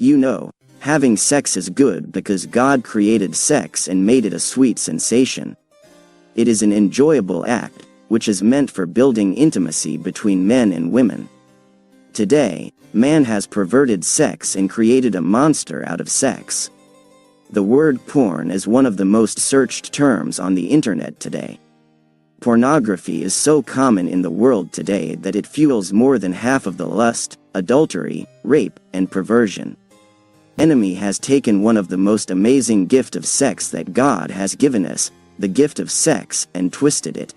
You know, having sex is good because God created sex and made it a sweet sensation. It is an enjoyable act, which is meant for building intimacy between men and women. Today, man has perverted sex and created a monster out of sex. The word porn is one of the most searched terms on the internet today. Pornography is so common in the world today that it fuels more than half of the lust, adultery, rape, and perversion. Enemy has taken one of the most amazing gift of sex that God has given us, the gift of sex, and twisted it.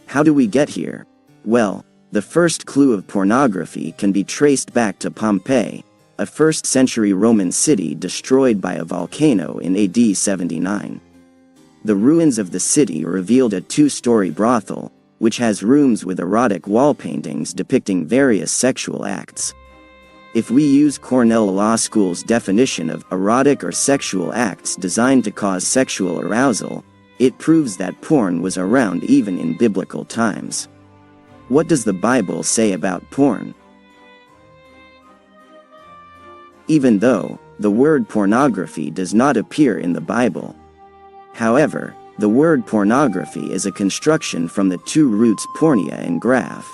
How do we get here? Well, the first clue of pornography can be traced back to Pompeii, a 1st century Roman city destroyed by a volcano in AD 79. The ruins of the city revealed a 2-story brothel, which has rooms with erotic wall paintings depicting various sexual acts. If we use Cornell Law School's definition of erotic or sexual acts designed to cause sexual arousal, it proves that porn was around even in biblical times. What does the Bible say about porn? Even though the word pornography does not appear in the Bible. However, the word pornography is a construction from the 2 roots porneia and graph.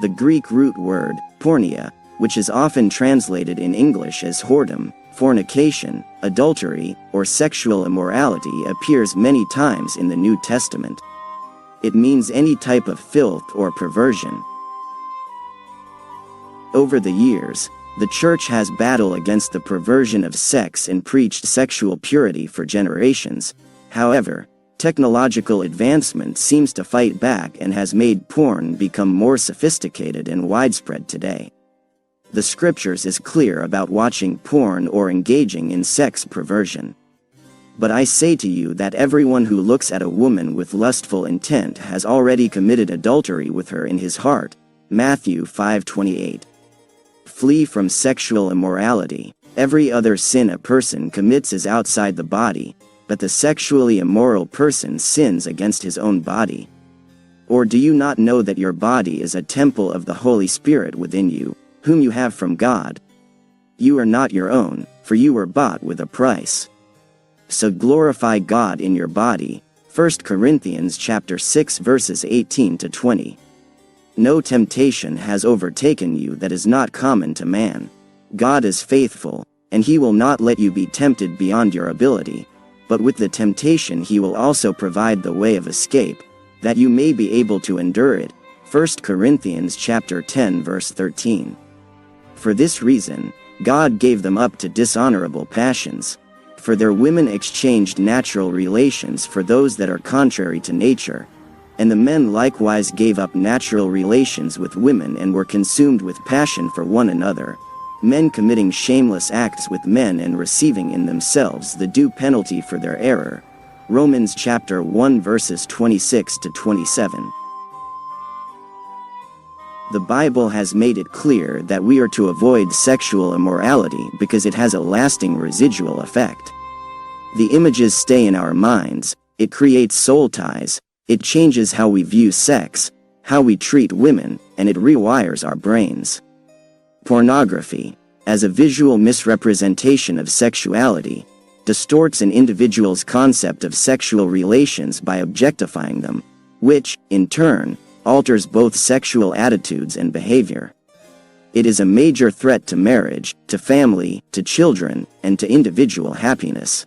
The Greek root word, porneia, which is often translated in English as whoredom, fornication, adultery, or sexual immorality, appears many times in the New Testament. It means any type of filth or perversion. Over the years, the Church has battled against the perversion of sex and preached sexual purity for generations. However, technological advancement seems to fight back and has made porn become more sophisticated and widespread today. The scriptures is clear about watching porn or engaging in sex perversion. But I say to you that everyone who looks at a woman with lustful intent has already committed adultery with her in his heart. Matthew 5:28. Flee from sexual immorality. Every other sin a person commits is outside the body, but the sexually immoral person sins against his own body. Or do you not know that your body is a temple of the Holy Spirit within you, whom you have from God? You are not your own, for you were bought with a price. So glorify God in your body. 1 Corinthians chapter 6 verses 18 to 20. No temptation has overtaken you that is not common to man. God is faithful, and he will not let you be tempted beyond your ability, but with the temptation he will also provide the way of escape, that you may be able to endure it. 1 Corinthians chapter 10 verse 13. For this reason, God gave them up to dishonorable passions. For their women exchanged natural relations for those that are contrary to nature. And the men likewise gave up natural relations with women and were consumed with passion for one another, men committing shameless acts with men and receiving in themselves the due penalty for their error. Romans chapter 1 verses 26 to 27. The Bible has made it clear that we are to avoid sexual immorality because it has a lasting residual effect. The images stay in our minds, it creates soul ties, it changes how we view sex, how we treat women, and it rewires our brains. Pornography, as a visual misrepresentation of sexuality, distorts an individual's concept of sexual relations by objectifying them, which, in turn, alters both sexual attitudes and behavior. It is a major threat to marriage, to family, to children, and to individual happiness.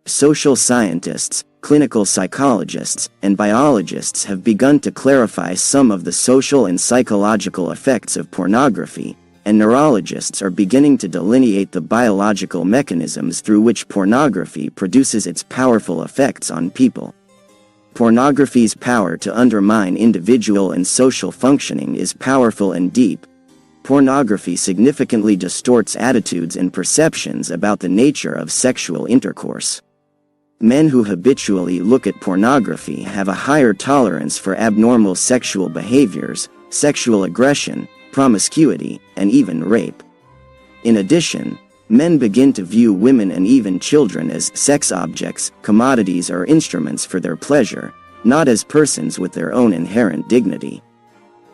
Social scientists, clinical psychologists, and biologists have begun to clarify some of the social and psychological effects of pornography, and neurologists are beginning to delineate the biological mechanisms through which pornography produces its powerful effects on people. Pornography's power to undermine individual and social functioning is powerful and deep. Pornography significantly distorts attitudes and perceptions about the nature of sexual intercourse. Men who habitually look at pornography have a higher tolerance for abnormal sexual behaviors, sexual aggression, promiscuity, and even rape. In addition, men begin to view women and even children as sex objects, commodities, or instruments for their pleasure, not as persons with their own inherent dignity.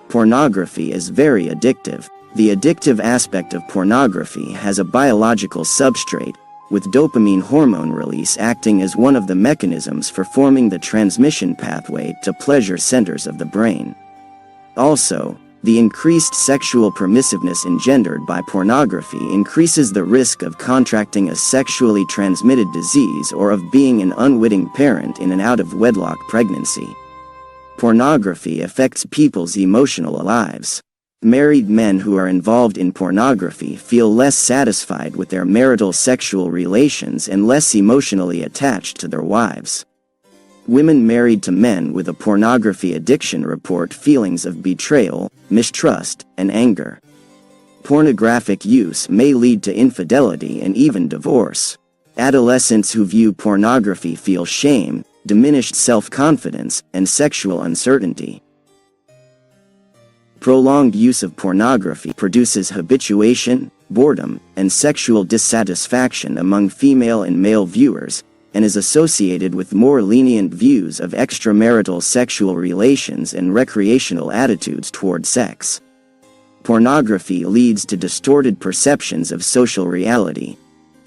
Pornography is very addictive. The addictive aspect of pornography has a biological substrate, with dopamine hormone release acting as one of the mechanisms for forming the transmission pathway to pleasure centers of the brain. Also, the increased sexual permissiveness engendered by pornography increases the risk of contracting a sexually transmitted disease or of being an unwitting parent in an out-of-wedlock pregnancy. Pornography affects people's emotional lives. Married men who are involved in pornography feel less satisfied with their marital sexual relations and less emotionally attached to their wives. Women married to men with a pornography addiction report feelings of betrayal, mistrust, and anger. Pornographic use may lead to infidelity and even divorce. Adolescents who view pornography feel shame, diminished self-confidence, and sexual uncertainty. Prolonged use of pornography produces habituation, boredom, and sexual dissatisfaction among female and male viewers, and is associated with more lenient views of extramarital sexual relations and recreational attitudes toward sex. Pornography leads to distorted perceptions of social reality,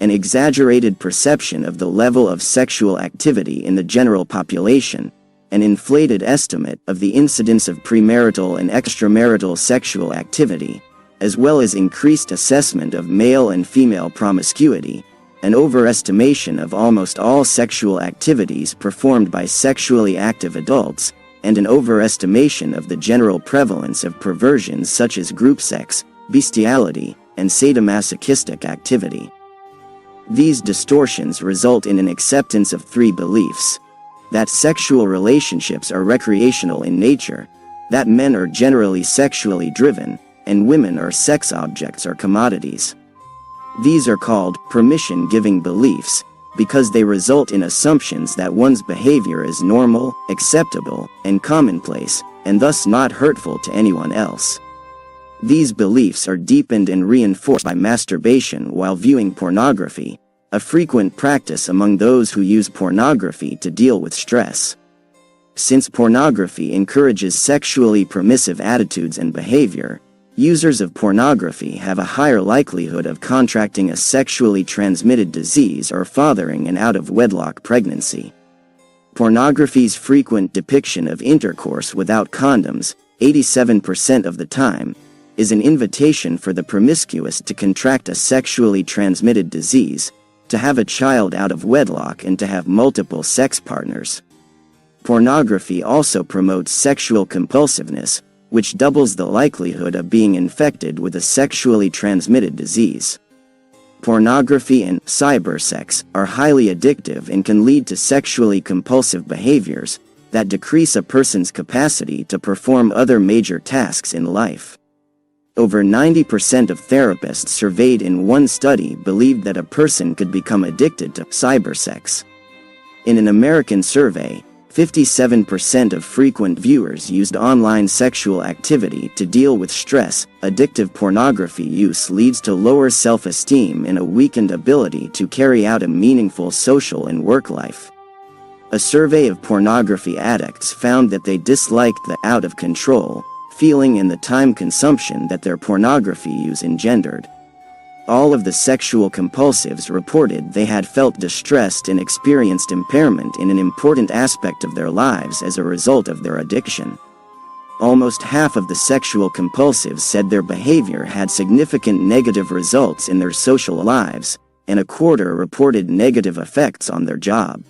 an exaggerated perception of the level of sexual activity in the general population, an inflated estimate of the incidence of premarital and extramarital sexual activity, as well as increased assessment of male and female promiscuity, an overestimation of almost all sexual activities performed by sexually active adults, and an overestimation of the general prevalence of perversions such as group sex, bestiality, and sadomasochistic activity. These distortions result in an acceptance of three beliefs: that sexual relationships are recreational in nature, that men are generally sexually driven, and women are sex objects or commodities. These are called permission-giving beliefs, because they result in assumptions that one's behavior is normal, acceptable, and commonplace, and thus not hurtful to anyone else. These beliefs are deepened and reinforced by masturbation while viewing pornography, a frequent practice among those who use pornography to deal with stress. Since pornography encourages sexually permissive attitudes and behavior, users of pornography have a higher likelihood of contracting a sexually transmitted disease or fathering an out-of-wedlock pregnancy. Pornography's frequent depiction of intercourse without condoms, 87% of the time, is an invitation for the promiscuous to contract a sexually transmitted disease, to have a child out of wedlock, and to have multiple sex partners. Pornography also promotes sexual compulsiveness, which doubles the likelihood of being infected with a sexually transmitted disease. Pornography and cybersex are highly addictive and can lead to sexually compulsive behaviors that decrease a person's capacity to perform other major tasks in life. Over 90% of therapists surveyed in one study believed that a person could become addicted to cybersex. In an American survey, 57% of frequent viewers used online sexual activity to deal with stress. Addictive pornography use leads to lower self-esteem and a weakened ability to carry out a meaningful social and work life. A survey of pornography addicts found that they disliked the out-of-control feeling and the time consumption that their pornography use engendered. All of the sexual compulsives reported they had felt distressed and experienced impairment in an important aspect of their lives as a result of their addiction. Almost half of the sexual compulsives said their behavior had significant negative results in their social lives, and a quarter reported negative effects on their job.